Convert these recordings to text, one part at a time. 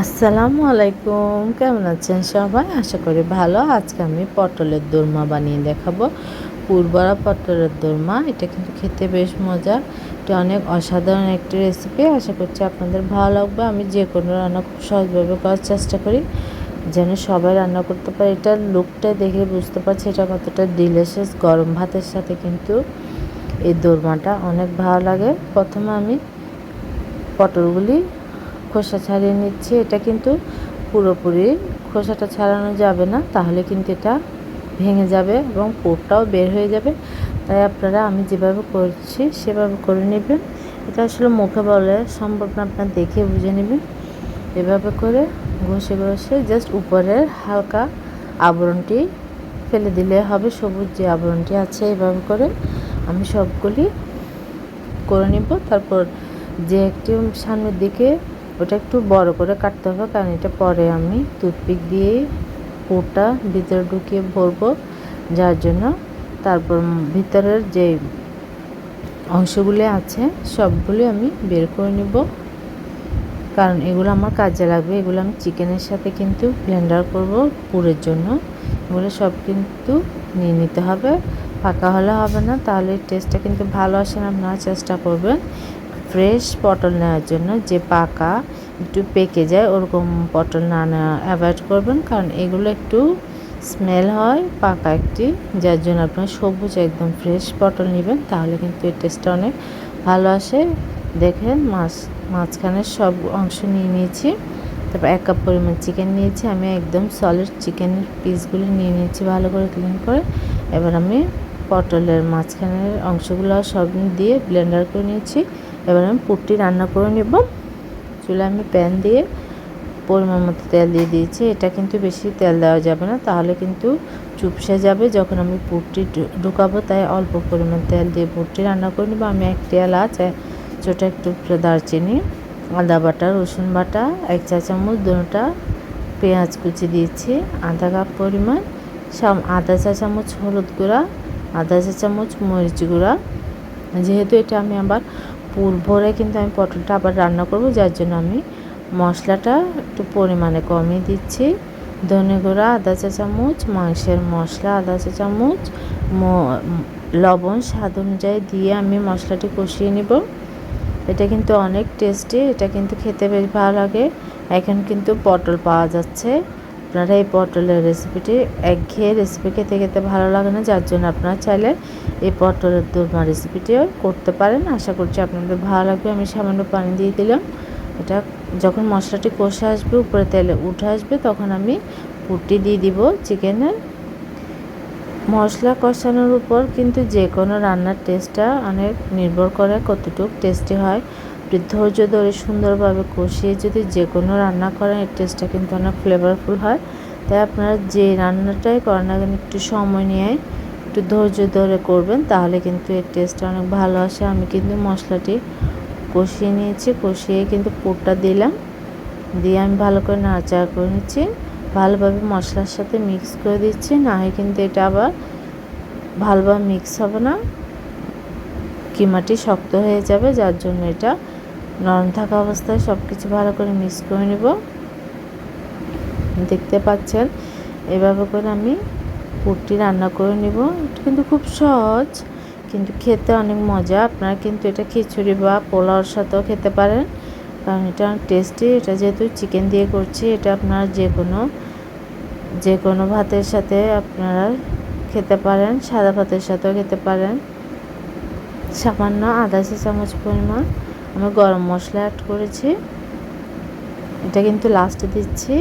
আসসালামু আলাইকুম, কেমন আছেন সবাই? আশা করি ভালো। আজকে আমি পটলের দোরমা বানিয়ে দেখাবো। পুরভরা পটলের দোরমা, এটা কিন্তু খেতে বেশ মজা। এটা অনেক অসাধারণ একটি রেসিপি। আশা করছি আপনাদের ভালো লাগবে। আমি যে কোনো রান্না খুব সহজভাবে করার চেষ্টা করি, যেন সবাই রান্না করতে পারে। এটার লুকটা দেখে বুঝতে পারছি এটা কতটা ডিলিশিয়াস। গরম ভাতের সাথে কিন্তু এই দোরমাটা অনেক ভালো লাগে। প্রথমে আমি পটলগুলি খোসা ছাড়িয়ে নিচ্ছি। এটা কিন্তু পুরোপুরি খোসাটা ছাড়ানো যাবে না, তাহলে কিন্তু এটা ভেঙে যাবে এবং পুরটাও বের হয়ে যাবে। তাই আপনারা আমি যেভাবে করছি সেভাবে করে নেবেন। এটা আসলে মুখে বলে সম্ভব না, আপনার দেখে বুঝে নেবেন। এভাবে করে ঘষে ঘষে জাস্ট উপরের হালকা আবরণটি ফেলে দিলে হবে, সবুজ যে আবরণটি আছে। এভাবে করে আমি সবগুলি করে নিব। তারপর যে একটি সামনের দিকে ওটা একটু বড় করে কাটতে হবে, কারণ এটা পরে আমি টুথপিক দিয়ে পুরটা ভিতরে ঢুকিয়ে ভরবো, যার জন্য। তারপর ভিতরের যে অংশগুলি আছে সবগুলি আমি বের করে নিব, কারণ এগুলো আমার কাজে লাগবে। এগুলো আমি চিকেনের সাথে কিন্তু ব্লেন্ডার করব পুরের জন্য। এগুলো সব কিন্তু নিয়ে নিতে হবে, পাকা হলে হবে না, তাহলে টেস্টটা কিন্তু ভালো আসে না। আপনারা চেষ্টা করবেন ফ্রেশ পটল নেওয়ার জন্য, যে পাকা একটু পেকে যায় ওরকম পটল না নেওয়া অ্যাভয়েড করবেন, কারণ এগুলো একটু স্মেল হয় পাকা একটি, যার জন্য আপনার সবুজ একদম ফ্রেশ পটল নেবেন, তাহলে কিন্তু এর টেস্টটা অনেক ভালো আসে। দেখেন মাঝখানের সব অংশ নিয়ে নিয়েছি। তারপর 1 কাপ পরিমাণ চিকেন নিয়েছি। আমি একদম সলিড চিকেনের পিসগুলো নিয়ে নিয়েছি ভালো করে ক্লিন করে। এবার আমি পটলের মাঝখানের অংশগুলো সব দিয়ে ব্লেন্ডার করে নিয়েছি। এবার আমি পুরটি রান্না করে নেব। চুলায় আমি প্যান দিয়ে পরিমাণ মতো তেল দিয়ে দিয়েছি। এটা কিন্তু বেশি তেল দেওয়া যাবে না, তাহলে কিন্তু চুপসে যাবে যখন আমি পুরটি ঢুকাবো। তাই অল্প পরিমাণ তেল দিয়ে পুরটি রান্না করে নেব। আমি একটি এলাচ, ছোটো একটু দারচিনি, আদা বাটা, রসুন বাটা 1 চা চামচ, দুটা পেঁয়াজ কুচি দিয়েছি, আধা কাপ পরিমাণ, আধা চা চামচ হলুদ গুঁড়া, আধা চা চামচ মরিচ গুঁড়া। যেহেতু এটা আমি আবার পুর ভরে কিন্তু আমি পটলটা আবার রান্না করব, যার জন্য আমি মশলাটা একটু পরিমাণে কমিয়ে দিচ্ছি। ধনে গুঁড়া আধা চা চামচ, মাংসের মশলা আধা চা চামচ, লবণ স্বাদ অনুযায়ী দিয়ে আমি মশলাটি কষিয়ে নেব। এটা কিন্তু অনেক টেস্টি, এটা কিন্তু খেতে বেশ ভালো লাগে। এখন কিন্তু পটল পাওয়া যাচ্ছে। আপনারা এই পটলের রেসিপিটি একঘেয়ে রেসিপি খেতে খেতে ভালো লাগে না, যার জন্য আপনারা চাইলে এই পটলের দোরমা রেসিপিটিও করতে পারেন। আশা করছি আপনাদের ভালো লাগবে। আমি সামান্য পানি দিয়ে দিলাম। এটা যখন মশলাটি কষে আসবে, উপরে তেলে উঠে আসবে, তখন আমি পুরটি দিয়ে দিব চিকেনের। মশলা কষানোর উপর কিন্তু যে কোনো রান্নার টেস্টটা অনেক নির্ভর করে কতটুকু টেস্টি হয়। ধৈর্য ধরে সুন্দরভাবে কষিয়ে যদি যে কোনো রান্না করেন, এর টেস্টটা কিন্তু অনেক ফ্লেভারফুল হয়। তাই আপনারা যে রান্নাটাই করেন না কেন একটু সময় নিয়ে একটু ধৈর্য ধরে করবেন, তাহলে কিন্তু এর টেস্টটা অনেক ভালো আসে। আমি কিন্তু মশলাটি কষিয়ে নিয়েছি, কষিয়ে কিন্তু পুরটা দিলাম, দিয়ে আমি ভালো করে নাড়াচাড়া করে নিচ্ছি। ভালোভাবে মশলার সাথে মিক্স করে দিচ্ছি, না হয় কিন্তু এটা আবার ভালোভাবে মিক্স হবে না, কিমাটি শক্ত হয়ে যাবে, যার জন্য এটা নরম থাকা অবস্থায় সব কিছু ভালো করে মিক্স করে নেব। দেখতে পাচ্ছেন এভাবে করে আমি পুরটি রান্না করে নেব। এটা কিন্তু খুব সহজ, কিন্তু খেতে অনেক মজা। আপনারা কিন্তু এটা খিচুড়ি বা পোলাওর সাথেও খেতে পারেন, কারণ এটা অনেক টেস্টি। এটা যেহেতু চিকেন দিয়ে করছি, এটা আপনারা যে কোনো ভাতের সাথে আপনারা খেতে পারেন, সাদা ভাতের সাথেও খেতে পারেন। সামান্য আধা চা চামচ পরিমাণ আমি গরম মশলা অ্যাড করেছি, এটা কিন্তু লাস্টে দিচ্ছি।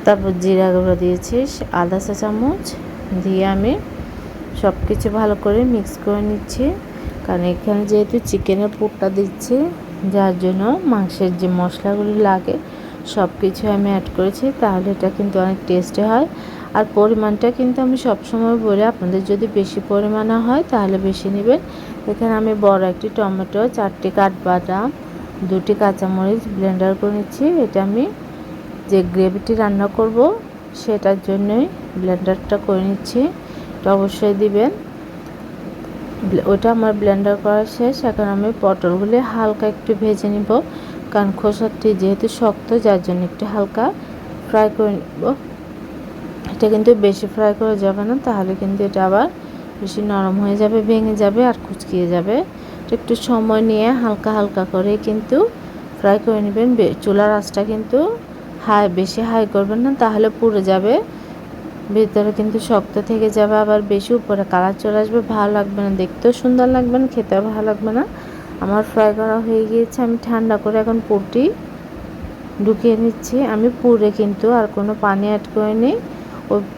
তারপর জিরা গুঁড়ো দিয়েছি আধা চা চামচ, দিয়ে আমি সব কিছু ভালো করে মিক্স করে নিচ্ছি, কারণ এখানে যেহেতু চিকেনের পুরটা দিচ্ছি, যার জন্য মাংসের যে মশলাগুলি লাগে সব কিছু আমি অ্যাড করেছি, তাহলে এটা কিন্তু অনেক টেস্টি হয়। আর পরিমাণটা কিন্তু আমি সবসময় বলি, আপনাদের যদি বেশি পরিমাণে হয় তাহলে বেশি নেবেন। এখানে আমি বড় একটি টমেটো, 4টি কাঠবাদাম, 2টি কাঁচামরিচ ব্লেন্ডার করে নিচ্ছি। এটা আমি যে গ্রেভিটি রান্না করব সেটার জন্যই ব্লেন্ডারটা করে নিচ্ছি, এটা অবশ্যই দিবেন। ওটা আমার ব্লেন্ডার করা শেষ। এখন আমি পটলগুলি হালকা একটু ভেজে নিব, কারণ খোসাটি যেহেতু শক্ত, যার জন্য একটু হালকা ফ্রাই করে নেব। এটা কিন্তু বেশি ফ্রাই করা যাবে না, তাহলে কিন্তু এটা আবার বেশি নরম হয়ে যাবে, ভেঙে যাবে আর কুচকিয়ে যাবে। একটু সময় নিয়ে হালকা হালকা করে কিন্তু ফ্রাই করে নেবেন। চুলার আঁচটা কিন্তু বেশি হাই করবেন না, তাহলে পুড়ে যাবে, ভিতরে কিন্তু শক্ত থেকে যাবে, আবার বেশি উপরে কালার চলে আসবে, ভালো লাগবে না, দেখতেও সুন্দর লাগবে না, খেতেও ভালো লাগবে না। আমার ফ্রাই করা হয়ে গিয়েছে, আমি ঠান্ডা করে এখন পুরটি ঢুকিয়ে নিচ্ছি। আমি পুরে কিন্তু আর কোনো পানি অ্যাড করিনি।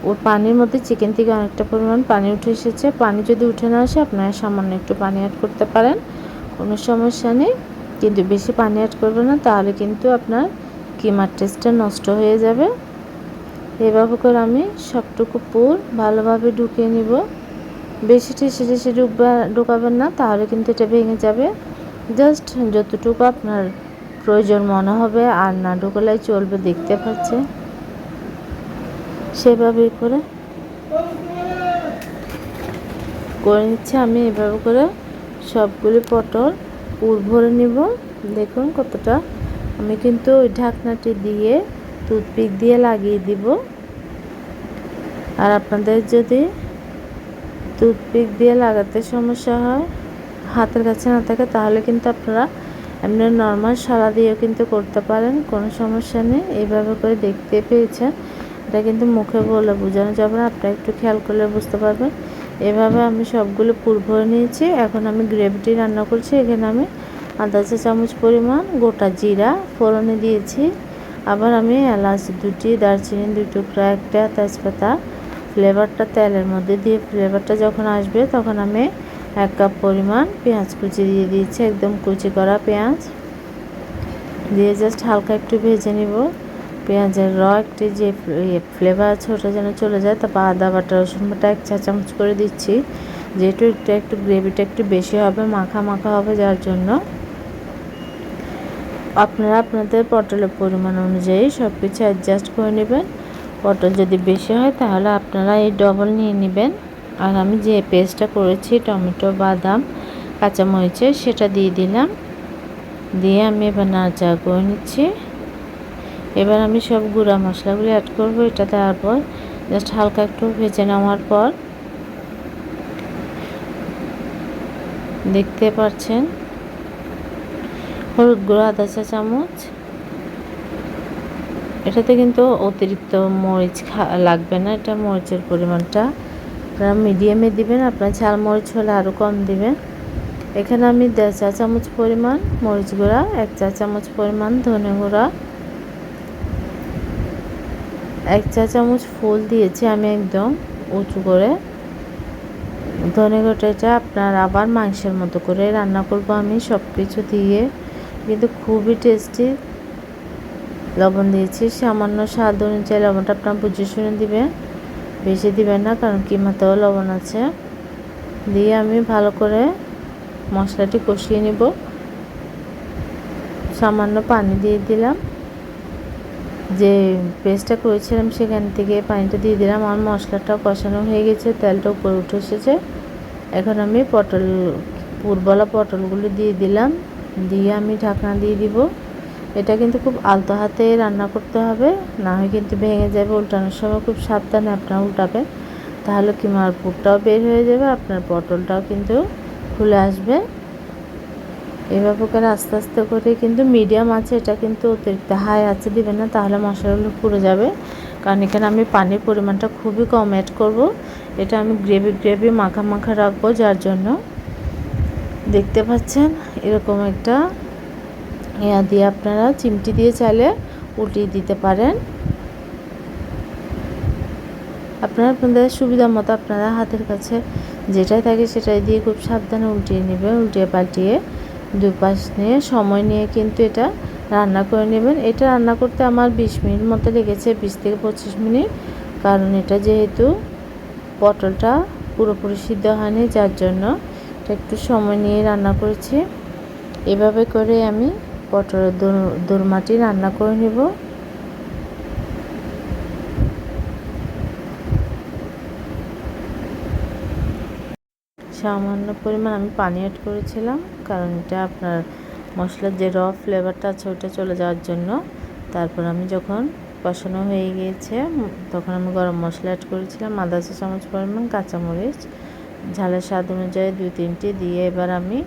ওই পানির মধ্যে চিকেন থেকে অনেকটা পরিমাণ পানি উঠে এসেছে। পানি যদি উঠে না আসে, আপনারা সামান্য একটু পানি অ্যাড করতে পারেন, কোনো সমস্যা নেই, কিন্তু বেশি পানি অ্যাড করবেন না, তাহলে কিন্তু আপনার কিমার টেস্টটা নষ্ট হয়ে যাবে। এভাবে করে আমি সবটুকু পুর ভালোভাবে ঢুকিয়ে নিব। বেশি ঠেসে ঠেসে ঢুকাবেন না, তাহলে কিন্তু এটা ভেঙে যাবে। জাস্ট যতটুকু আপনার প্রয়োজন মনে হবে, আর না ঢুকলেই চলবে, দেখতে পাচ্ছে সেভাবেই করে নিচ্ছে। আমি এভাবে করে সবগুলি পটল পুর ভরে নিব। দেখুন কতটা, আমি কিন্তু ওই ঢাকনাটি দিয়ে টুথপিক দিয়ে লাগিয়ে দিব। আর আপনাদের যদি টুথপিক দিয়ে লাগাতে সমস্যা হয়, হাতের কাছে না থাকে, তাহলে কিন্তু আপনারা এমনি নর্মাল সারা দিয়েও কিন্তু করতে পারেন, কোনো সমস্যা নেই। এইভাবে করে দেখতে পেয়েছেন, এটা কিন্তু মুখে বলে বোঝানো যাবে না, আপনারা একটু খেয়াল করলে বুঝতে পারবেন। এভাবে আমি সবগুলো পুর ভরে নিয়েছি। এখন আমি গ্রেভিটি রান্না করছি। এখানে আমি আধা চা চামচ পরিমাণ গোটা জিরা ফোড়নে দিয়েছি। আবার আমি এলাচ 2টি, দারচিনি 2 টুকরা, একটা তেজপাতা ফ্লেভারটা তেলের মধ্যে দিয়ে, ফ্লেভারটা যখন আসবে তখন আমি 1 কাপ পরিমাণ পেঁয়াজ কুচি দিয়ে দিয়েছি, একদম কুচি করা পেঁয়াজ দিয়ে জাস্ট হালকা একটু ভেজে নিব। পেঁয়াজের একটি যে ফ্লেভার আছে ওটা যেন চলে যায়। তারপর আদা বাটা, রসুন বাটা 1 চা চামচ করে দিচ্ছি, যেহেতু একটু গ্রেভিটা একটু বেশি হবে, মাখা মাখা হবে, যার জন্য আপনারা আপনাদের পটলের পরিমাণ অনুযায়ী সব কিছু অ্যাডজাস্ট করে নেবেন। পটল যদি বেশি হয় তাহলে আপনারা এই ডবল নিয়ে নেবেন। আর আমি যে পেস্টটা করেছি টমেটো, বাদাম, কাঁচামরিচের, সেটা দিয়ে দিলাম। দিয়ে আমি এবার নাড়াচাড়া করে নিচ্ছি। এবার আমি সব গুঁড়া মশলাগুলো অ্যাড করবো। এটা দেওয়ার পর জাস্ট হালকা একটু ভেজে নেওয়ার পর দেখতে পাচ্ছেন হলুদ গুঁড়ো আধা চা চামচ। এটাতে কিন্তু অতিরিক্ত মরিচ লাগবে না, এটা মরিচের পরিমাণটা আপনারা মিডিয়ামে দিবেন, আপনার ঝাল মরিচ হলে আরও কম দিবেন। এখানে আমি 1.5 চা চামচ পরিমাণ মরিচ গুঁড়া, 1 চা চামচ পরিমাণ ধনে গুঁড়া, 1 চা চামচ ফুল দিয়েছি আমি একদম উঁচু করে। ধনে গুঁড়োটা আপনার আবার মাংসের মতো করে রান্না করব আমি সব কিছু দিয়ে, কিন্তু খুবই টেস্টি। লবণ দিয়েছি সামান্য, স্বাদ অনুযায়ী লবণটা আপনার বুঝে শুনে দিবেন, বেশি দিবেন না, কারণ কিমাতেও লবণ আছে। দিয়ে আমি ভালো করে মশলাটি কষিয়ে নিব। সামান্য পানি দিয়ে দিলাম, যে পেস্টটা করেছিলাম সেখান থেকে পানিটা দিয়ে দিলাম। আমার মশলাটাও কষানো হয়ে গেছে, তেলটা উপরে উঠে এসেছে। এখন আমি পুরবলা পটলগুলো দিয়ে দিলাম, দিয়ে আমি ঢাকনা দিয়ে দিব। এটা কিন্তু খুব আলতো হাতে রান্না করতে হবে, না হয় কিন্তু ভেঙে যাবে। উল্টানোর সময় খুব সাবধানে আপনারা উল্টাবেন, তাহলে কিমার পুরটাও বের হয়ে যাবে, আপনার পটলটাও কিন্তু খুলে আসবে। এভাবে করে আস্তে আস্তে করে কিন্তু মিডিয়াম আছে, এটা কিন্তু অতিরিক্ত হাই আছে দিবেন না, তাহলে মশলাগুলো পুড়ে যাবে। কারণ এখানে আমি পানির পরিমাণটা খুবই কম অ্যাড করব। এটা আমি গ্রেভি মাখা মাখা রাখবো, যার জন্য দেখতে পাচ্ছেন এরকম একটা দিয়ে আপনারা চিমটি দিয়ে চাইলে উল্টিয়ে দিতে পারেন। আপনাদের সুবিধা মতো আপনারা হাতের কাছে যেটাই থাকে সেটাই দিয়ে খুব সাবধানে উল্টিয়ে নেবেন। উল্টিয়ে পাল্টিয়ে দুপাশ নিয়ে সময় নিয়ে কিন্তু এটা রান্না করে নেবেন। এটা রান্না করতে আমার 20 মিনিট মতো লেগেছে, 20 থেকে 25 মিনিট, কারণ এটা যেহেতু পটলটা পুরোপুরি সিদ্ধ হয়নি, যার জন্য এটা একটু সময় নিয়ে রান্না করেছি। এভাবে করে আমি পটলের দোরমাটি রান্না করে নেব। সামান্য পরিমাণ আমি পানি অ্যাড করেছিলাম, কারণ এটা আপনার মশলার যে ফ্লেভারটা আছে ওটা চলে যাওয়ার জন্য। তারপর আমি যখন কষানো হয়ে গিয়েছে তখন আমি গরম মশলা অ্যাড করেছিলাম, আধা চা চামচ পরিমাণ কাঁচামরিচ, ঝালের স্বাদ অনুযায়ী 2-3টি দিয়ে এবার আমি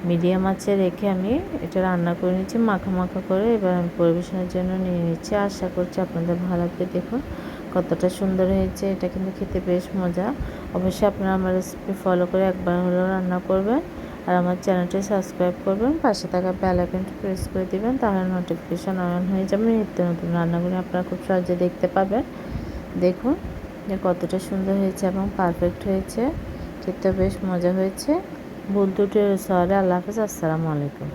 মিডিয়াম আঁচে রেখে আমি এটা রান্না করে নিচ্ছি মাখা মাখা করে। এবার আমি পরিবেশনের জন্য নিয়ে নিচ্ছি। আশা করছি আপনাদের ভালো লাগবে। দেখুন কতটা সুন্দর হয়েছে, এটা কিন্তু খেতে বেশ মজা। অবশ্যই আপনারা আমার রেসিপি ফলো করে একবার হলেও রান্না করবেন আর আমার চ্যানেলটি সাবস্ক্রাইব করবেন, পাশে থাকা বেল আইকনটি প্রেস করে দিবেন, তাহলে নোটিফিকেশান অন হয়ে যাবে। নিত্য নতুন রান্নাগুলো আপনারা খুব সহজে দেখতে পাবেন। দেখুন যে কতটা সুন্দর হয়েছে এবং পারফেক্ট হয়েছে, খেতে বেশ মজা হয়েছে। ভুল ত্রুটি সরি। আল্লাহ হাফেজ। আসসালামু আলাইকুম।